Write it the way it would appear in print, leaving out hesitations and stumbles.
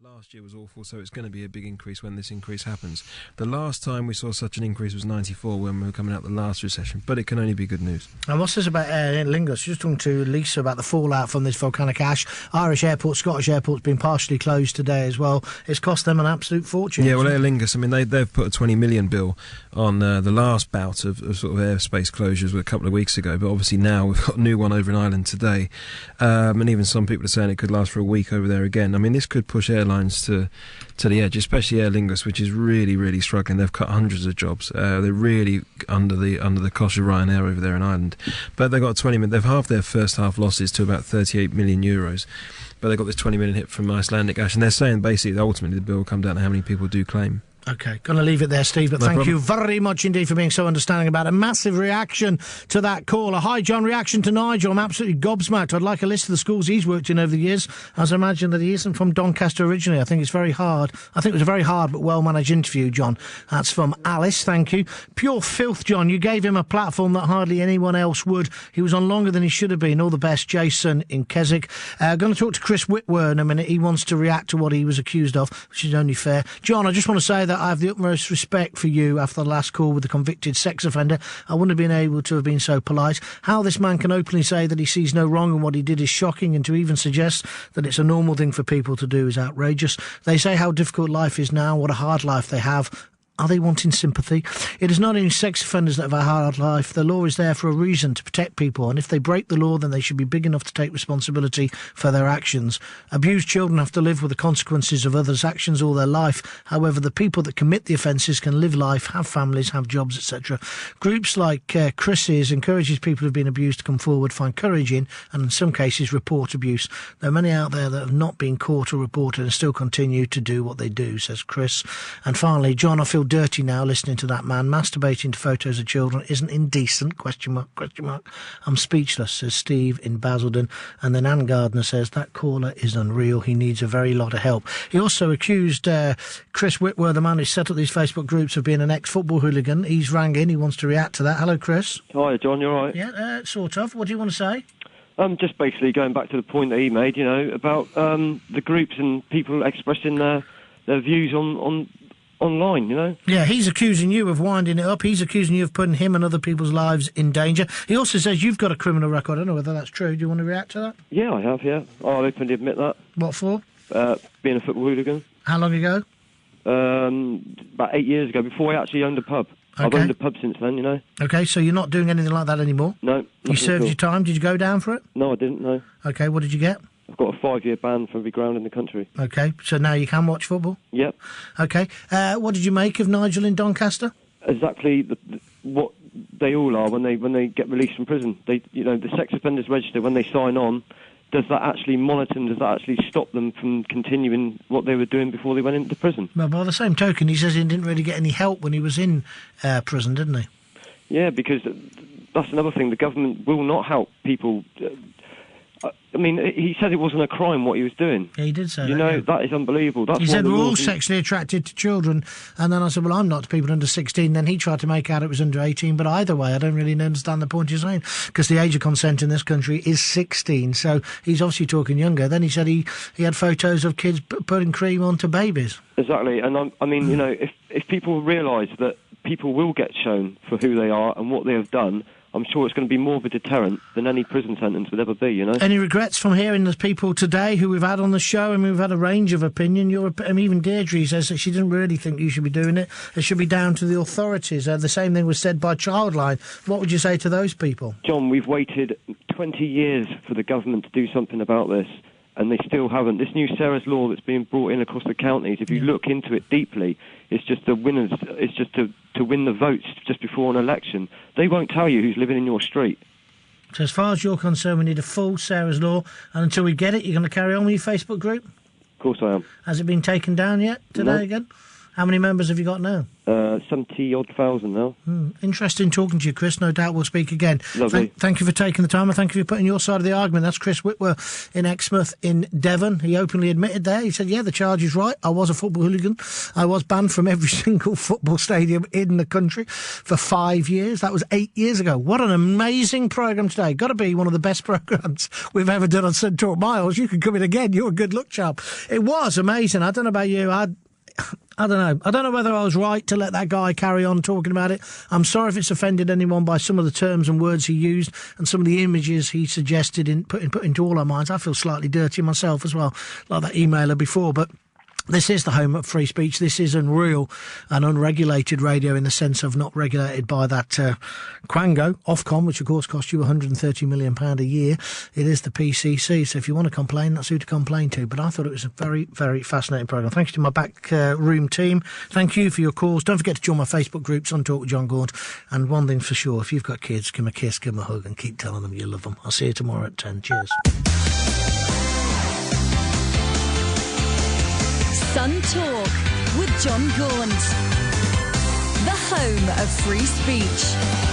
Last year was awful, so it's going to be a big increase when this increase happens. The last time we saw such an increase was 94 when we were coming out the last recession, but it can only be good news. And what's this about Aer Lingus? Just talking to Lisa about the fallout from this volcanic ash. Irish airport, Scottish airport's been partially closed today as well. It's cost them an absolute fortune. Yeah, well, Aer Lingus, I mean, they've put a 20 million bill on the last bout of sort of airspace closures a couple of weeks ago, but obviously now we've got a new one over in Ireland today, and even some people are saying it could last for a week over there again. I mean, this could push airlines to the edge, especially Aer Lingus, which is really, really struggling. They've cut hundreds of jobs. They're really under the cosh of Ryanair over there in Ireland. But they've got 20 million. They've halved their first half losses to about 38 million euros. But they've got this 20 million hit from Icelandic ash, and they're saying basically ultimately the bill will come down to how many people do claim. OK, going to leave it there, Steve, but thank you very much indeed for being so understanding about a massive reaction to that caller. Hi, John, reaction to Nigel. I'm absolutely gobsmacked. I'd like a list of the schools he's worked in over the years, as I imagine that he isn't from Doncaster originally. I think it's very hard. I think it was a very hard but well-managed interview, John. That's from Alice, thank you. Pure filth, John. You gave him a platform that hardly anyone else would. He was on longer than he should have been. All the best, Jason in Keswick. Going to talk to Chris Whitwer in a minute. He wants to react to what he was accused of, which is only fair. John, I just want to say that I have the utmost respect for you after the last call with the convicted sex offender. I wouldn't have been able to have been so polite. How this man can openly say that he sees no wrong in what he did is shocking, and to even suggest that it's a normal thing for people to do is outrageous. They say how difficult life is now, what a hard life they have. Are they wanting sympathy? It is not only sex offenders that have a hard life. The law is there for a reason, to protect people, and if they break the law, then they should be big enough to take responsibility for their actions. Abused children have to live with the consequences of others' actions all their life. However, the people that commit the offences can live life, have families, have jobs, etc. Groups like Chris's encourages people who've been abused to come forward, find courage in, and in some cases report abuse. There are many out there that have not been caught or reported and still continue to do what they do, says Chris. And finally, John, I feel dirty now listening to that man. Masturbating to photos of children isn't indecent, question mark. I'm speechless, says Steve in Basildon. And then Ann Gardner says, that caller is unreal. He needs a very lot of help. He also accused Chris Whitwer, the man who set up these Facebook groups, of being an ex-football hooligan. He's rang in. He wants to react to that. Hello, Chris. Hi, John. You all right? Yeah, sort of. What do you want to say? Just basically going back to the point that he made, you know, about the groups and people expressing their views online, you know? Yeah, he's accusing you of winding it up. He's accusing you of putting him and other people's lives in danger. He also says you've got a criminal record. I don't know whether that's true. Do you want to react to that? Yeah, I have, yeah. I'll openly admit that. What for? Being a football hooligan. How long ago? About 8 years ago, before I actually owned a pub. Okay. I've owned a pub since then, you know? OK, so you're not doing anything like that anymore? No. You served your time. Did you go down for it? No, I didn't, no. OK, what did you get? I've got a 5-year ban from every ground in the country. OK, so now you can watch football? Yep. OK, what did you make of Nigel in Doncaster? Exactly what they all are when they get released from prison. The sex offenders register, when they sign on, does that actually monitor them? Does that actually stop them from continuing what they were doing before they went into prison? Well, by the same token, he says he didn't really get any help when he was in prison, didn't he? Yeah, because that's another thing. The government will not help people. I mean, he said it wasn't a crime what he was doing. Yeah, he did say that. You know, yeah. that is unbelievable. That's he said we're all sexually attracted to children. And then I said, well, I'm not to people under 16. Then he tried to make out it was under 18. But either way, I don't really understand the point you're saying, because the age of consent in this country is 16. So he's obviously talking younger. Then he said he had photos of kids putting cream onto babies. Exactly. And I mean, you know, if people realise that people will get shown for who they are and what they have done, I'm sure it's going to be more of a deterrent than any prison sentence would ever be, you know? Any regrets from hearing the people today who we've had on the show? I mean, we've had a range of opinion. Even Deirdre says that she didn't really think you should be doing it. It should be down to the authorities. The same thing was said by Childline. What would you say to those people? John, we've waited 20 years for the government to do something about this, and they still haven't. This new Sarah's law that's being brought in across the counties, if you look into it deeply, it's just the winners. It's just to win the votes just before an election. They won't tell you who's living in your street. So as far as you're concerned, we need a full Sarah's law, and until we get it, you're going to carry on with your Facebook group? Of course I am. Has it been taken down yet today again? How many members have you got now? 70-odd thousand now. Interesting talking to you, Chris. No doubt we'll speak again. Lovely. Thank you for taking the time, and thank you for putting your side of the argument. That's Chris Whitwer in Exmouth in Devon. He openly admitted there. He said, yeah, the charge is right. I was a football hooligan. I was banned from every single football stadium in the country for 5 years. That was 8 years ago. What an amazing programme today. Got to be one of the best programmes we've ever done on St Talk Miles. You can come in again. You're a good luck chap. It was amazing. I don't know about you. I don't know. I don't know whether I was right to let that guy carry on talking about it. I'm sorry if it's offended anyone by some of the terms and words he used and some of the images he suggested in put into all our minds. I feel slightly dirty myself as well, like that emailer before, but this is the home of free speech. This is unreal and unregulated radio in the sense of not regulated by that quango, Ofcom, which of course costs you £130 million a year. It is the PCC. So if you want to complain, that's who to complain to. But I thought it was a very, very fascinating programme. Thank you to my back room team. Thank you for your calls. Don't forget to join my Facebook groups on Talk with John Gaunt. And one thing for sure, if you've got kids, give them a kiss, give them a hug and keep telling them you love them. I'll see you tomorrow at 10. Cheers. Sun Talk with John Gaunt, the home of free speech.